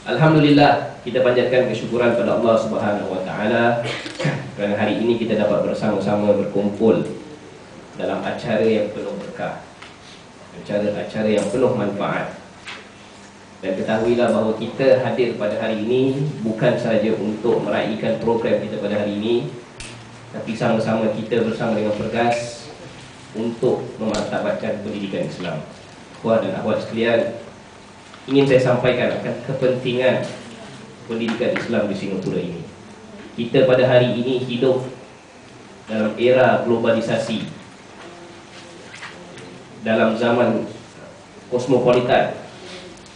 Alhamdulillah, kita panjatkan kesyukuran pada Allah Subhanahu wa taala kerana hari ini kita dapat bersama-sama berkumpul dalam acara yang penuh berkah, acara yang penuh manfaat. Dan ketahuilah bahawa kita hadir pada hari ini bukan sahaja untuk meraihkan program kita pada hari ini, tapi sama-sama kita bersama dengan Pergas untuk memartabatkan pendidikan Islam. Puan dan akhwat sekalian, ingin saya sampaikan akan kepentingan pendidikan Islam di Singapura ini. Kita pada hari ini hidup dalam era globalisasi, dalam zaman kosmopolitan.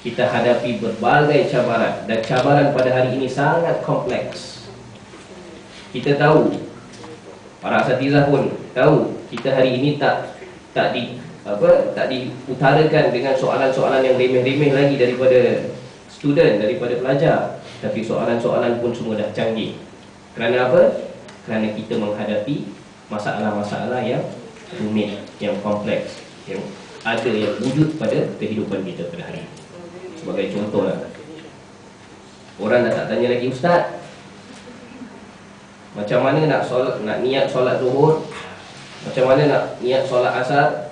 Kita hadapi berbagai cabaran, dan cabaran pada hari ini sangat kompleks. Kita tahu, para asatizah pun tahu, kita hari ini tak diutarakan dengan soalan-soalan yang remeh-remeh lagi daripada student, daripada pelajar. Tapi soalan-soalan pun semua dah canggih. Kerana apa? Kerana kita menghadapi masalah-masalah yang rumit, yang kompleks, yang ada, yang wujud pada kehidupan kita pada hari ini. Sebagai contohlah, orang dah tak tanya lagi, Ustaz, macam mana nak niat solat zuhur, macam mana nak niat solat asar.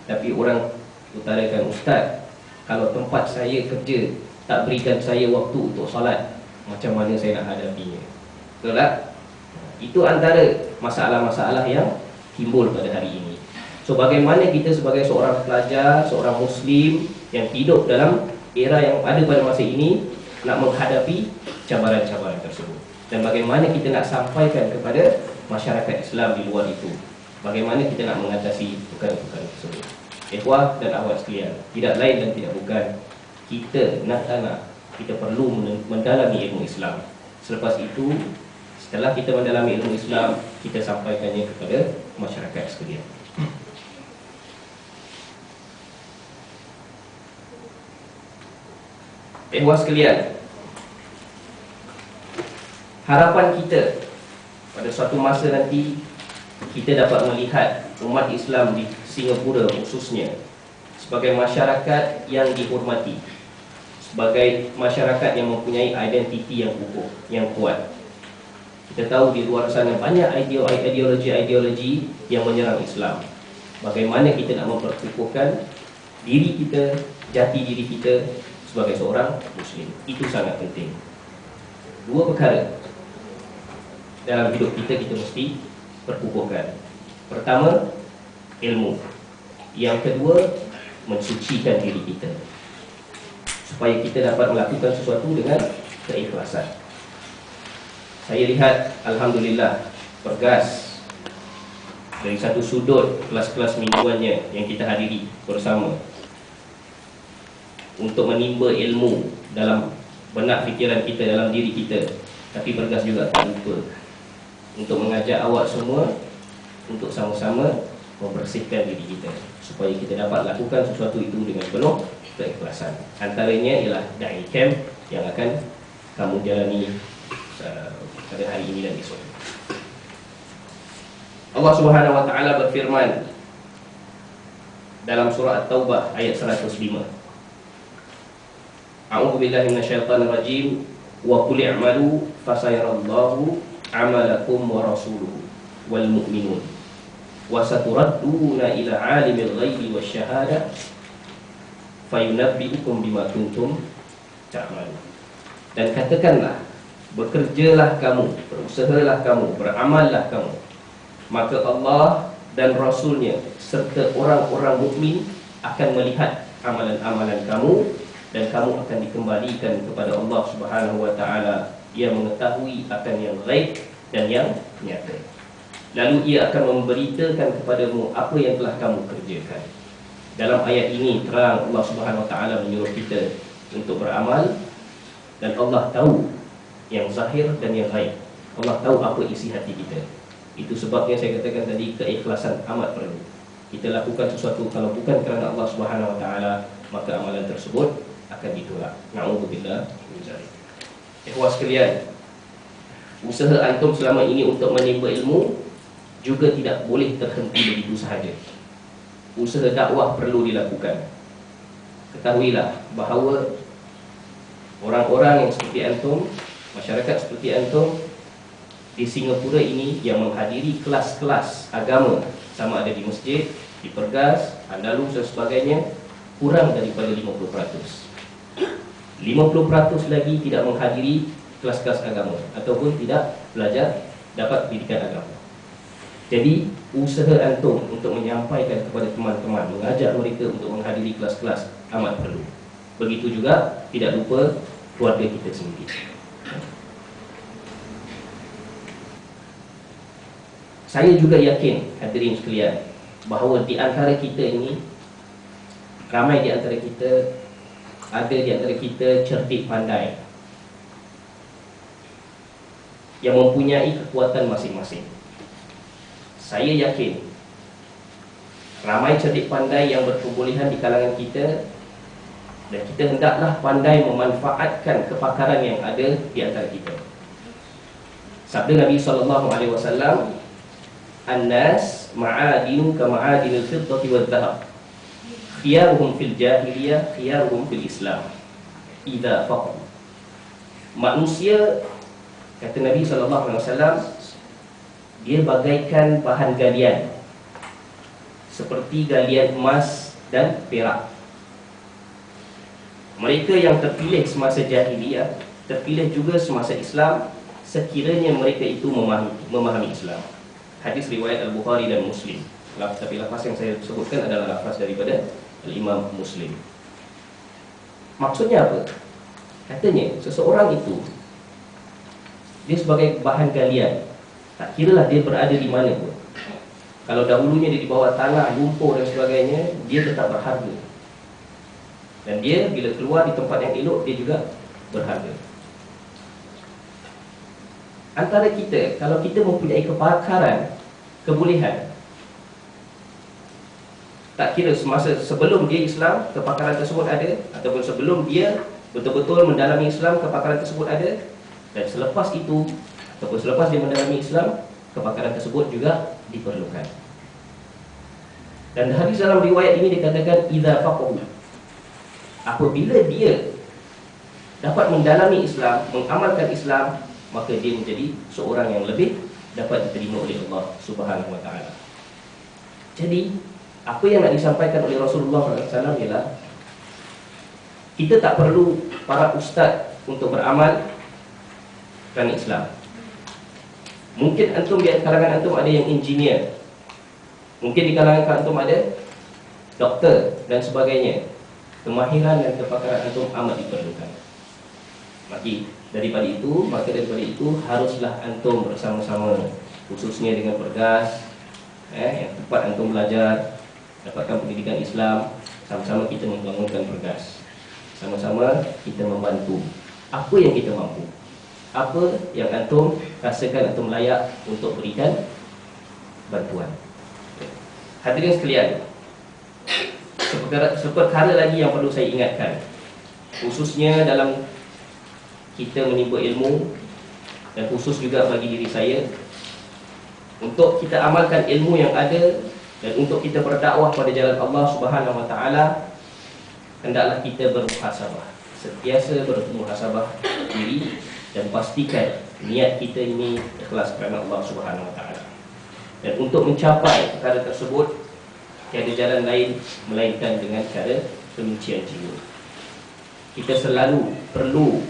Tapi orang utarakan, Ustaz, kalau tempat saya kerja tak berikan saya waktu untuk solat, macam mana saya nak hadapinya? Betul tak? Itu antara masalah-masalah yang timbul pada hari ini. So bagaimana kita sebagai seorang pelajar, seorang Muslim yang hidup dalam era yang ada pada masa ini nak menghadapi cabaran-cabaran tersebut, dan bagaimana kita nak sampaikan kepada masyarakat Islam di luar itu, bagaimana kita nak mengatasi perkara-perkara tersebut. Ikhwah dan akhwat sekalian, tidak lain dan tidak bukan, kita nak kita perlu mendalami ilmu Islam. Selepas itu, setelah kita mendalami ilmu Islam, kita sampaikannya kepada masyarakat sekalian. Ikhwah sekalian, harapan kita pada suatu masa nanti kita dapat melihat umat Islam di Singapura khususnya sebagai masyarakat yang dihormati, sebagai masyarakat yang mempunyai identiti yang kukuh, yang kuat. Kita tahu di luar sana banyak ideologi yang menyerang Islam. Bagaimana kita nak memperkukuhkan diri kita, jati diri kita sebagai seorang Muslim. Itu sangat penting. Dua perkara dalam hidup kita mesti perkukuhkan. Pertama, ilmu. Yang kedua, mensucikan diri kita, supaya kita dapat melakukan sesuatu dengan keikhlasan. Saya lihat, Alhamdulillah, Pergas dari satu sudut kelas-kelas mingguannya yang kita hadiri bersama untuk menimba ilmu dalam benak fikiran kita, dalam diri kita. Tapi Pergas juga tak lupa untuk mengajak awak semua untuk sama-sama membersihkan diri kita, supaya kita dapat lakukan sesuatu itu dengan penuh keikhlasan. Antaranya ialah Da'i Camp yang akan kamu jalani pada hari ini dan esok. Allah Subhanahu wa taala berfirman dalam surah At-Taubah ayat 105. A'udzu billahi minasyaitonir rajim. Wa qul i'malu fasayarallahu 'amalakum wa rasuluhu wal mu'minun wa saturadduna ila 'alimil ghaibi wasyahadah fayunabbi'ukum bima kuntum ta'malun. Dan katakanlah, bekerjalah kamu, berusahalah kamu, beramallah kamu, maka Allah dan Rasulnya serta orang-orang mukmin akan melihat amalan-amalan kamu, dan kamu akan dikembalikan kepada Allah Subhanahu wa taala yang mengetahui akan yang ghaib dan yang nyata. Lalu ia akan memberitakan kepadamu apa yang telah kamu kerjakan. Dalam ayat ini terang Allah Subhanahu wa taala menyuruh kita untuk beramal, dan Allah tahu yang zahir dan yang ghaib. Allah tahu apa isi hati kita. Itu sebabnya saya katakan tadi, keikhlasan amat perlu. Kita lakukan sesuatu kalau bukan kerana Allah Subhanahu wa taala, maka amalan tersebut akan ditolak. Na'udzubillah min dzalik. Ikhwah sekalian, usaha antum selama ini untuk menimba ilmu juga tidak boleh terhenti begitu sahaja. Usaha dakwah perlu dilakukan. Ketahuilah bahawa Orang-orang yang seperti antum, masyarakat seperti antum di Singapura ini yang menghadiri kelas-kelas agama, sama ada di masjid, di Pergas, Andalus dan sebagainya, kurang daripada 50%. 50% lagi tidak menghadiri kelas-kelas agama ataupun tidak belajar dapat pendidikan agama. Jadi usaha antum untuk menyampaikan kepada teman-teman, mengajak mereka untuk menghadiri kelas-kelas amat perlu. Begitu juga tidak lupa keluarga kita sendiri. Saya juga yakin, hadirin sekalian, bahawa di antara kita ini, ramai di antara kita, ada di antara kita cerdik pandai yang mempunyai kekuatan masing-masing. Saya yakin ramai cerdik pandai yang berkebolehan di kalangan kita, dan kita hendaklah pandai memanfaatkan kepakaran yang ada di antara kita. Sabda Nabi SAW, "An-nas ma'adinu ka ma'adinil fiddati wal dhahab. Khiyaruhum fil jahiliyah, khiyaruhum fil Islam. Idza faqahu." Manusia, kata Nabi SAW, dia bagaikan bahan galian, seperti galian emas dan perak. Mereka yang terpilih semasa jahiliyah, terpilih juga semasa Islam, sekiranya mereka itu memahami Islam. Hadis riwayat Al-Bukhari dan Muslim. Tapi lafaz yang saya sebutkan adalah lafaz daripada Al-Imam Muslim. Maksudnya apa? Katanya seseorang itu, dia sebagai bahan galian, tak kiralah dia berada di mana pun. Kalau dahulunya dia di bawah tanah, lumpur dan sebagainya, dia tetap berharga. Dan dia bila keluar di tempat yang elok, dia juga berharga. Antara kita, kalau kita mempunyai kepakaran, kebolehan, tak kira semasa sebelum dia Islam, kepakaran tersebut ada, ataupun sebelum dia betul-betul mendalami Islam, kepakaran tersebut ada, dan selepas itu, ataupun selepas dia mendalami Islam, kepakaran tersebut juga diperlukan. Dan hadis dalam riwayat ini dikatakan idza faqahu, apabila dia dapat mendalami Islam, mengamalkan Islam, maka dia menjadi seorang yang lebih dapat diterima oleh Allah Subhanahu wa taala. Jadi, apa yang nak disampaikan oleh Rasulullah SAW ialah kita tak perlu para ustaz untuk beramal kerana Islam. Mungkin antum di kalangan antum ada yang engineer, mungkin di kalangan antum ada doktor dan sebagainya. Kemahiran dan kepakaran antum amat diperlukan. Daripada itu haruslah antum bersama-sama, khususnya dengan Pergas, yang tempat antum belajar, dapatkan pendidikan Islam, sama-sama kita membangunkan Pergas. Sama-sama kita membantu apa yang kita mampu, apa yang antum rasakan antum layak untuk berikan bantuan. Hadirin sekalian, seperkara lagi yang perlu saya ingatkan, khususnya dalam kita menimba ilmu, dan khusus juga bagi diri saya, untuk kita amalkan ilmu yang ada dan untuk kita berdakwah pada jalan Allah Subhanahu wa taala, hendaklah kita bermuhasabah, sentiasa bermuhasabah diri dan pastikan niat kita ini ikhlas kerana Allah Subhanahu wa taala. Dan untuk mencapai perkara tersebut, tiada jalan lain melainkan dengan cara penyucian jiwa. Kita selalu perlu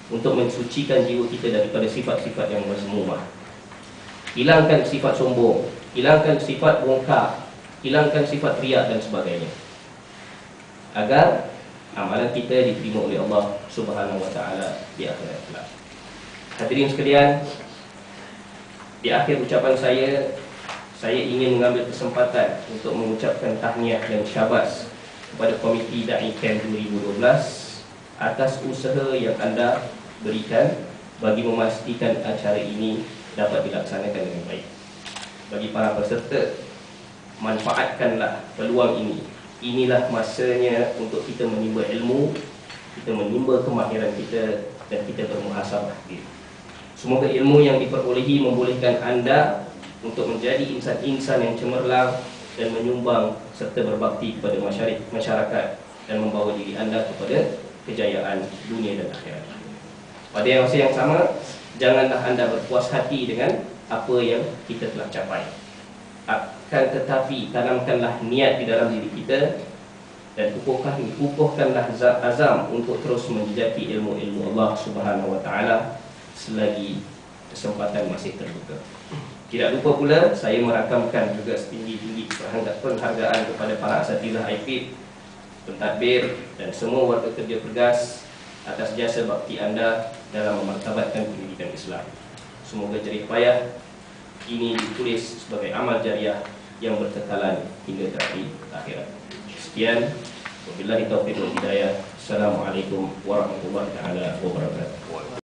untuk mensucikan jiwa kita daripada sifat-sifat yang mazmumah. Hilangkan sifat sombong, hilangkan sifat bongkar, hilangkan sifat riak dan sebagainya, agar amalan kita diterima oleh Allah Subhanahu wa taala di akhirat kelak. Hadirin sekalian, di akhir ucapan saya ingin mengambil kesempatan untuk mengucapkan tahniah dan syabas kepada Komiti Da'i Camp 2012 atas usaha yang anda berikan bagi memastikan acara ini dapat dilaksanakan dengan baik. Bagi para peserta, manfaatkanlah peluang ini. Inilah masanya untuk kita menimba ilmu, kita menimba kemahiran kita, dan kita bermuhasabah diri. Semoga ilmu yang diperolehi membolehkan anda untuk menjadi insan-insan yang cemerlang dan menyumbang serta berbakti kepada masyarakat, dan membawa diri anda kepada kejayaan dunia dan akhirat. Pada masa yang sama, janganlah anda berpuas hati dengan apa yang kita telah capai. Akan tetapi tanamkanlah niat di dalam diri kita dan kukuhkanlah azam untuk terus menjejaki ilmu-ilmu Allah Subhanahu wa taala selagi kesempatan masih terbuka. Tidak lupa pula saya merakamkan juga setinggi-tinggi penghargaan kepada para asatizah IPIP, pentadbir dan semua warga kerja Pergas atas jasa bakti anda dalam memartabatkan pendidikan Islam. Semoga jerih payah ini ditulis sebagai amal jariah yang berkekalan hingga terakhir akhirat. Sekian, wabillahi taufiq wal hidayah. Assalamualaikum warahmatullahi taala wabarakatuh.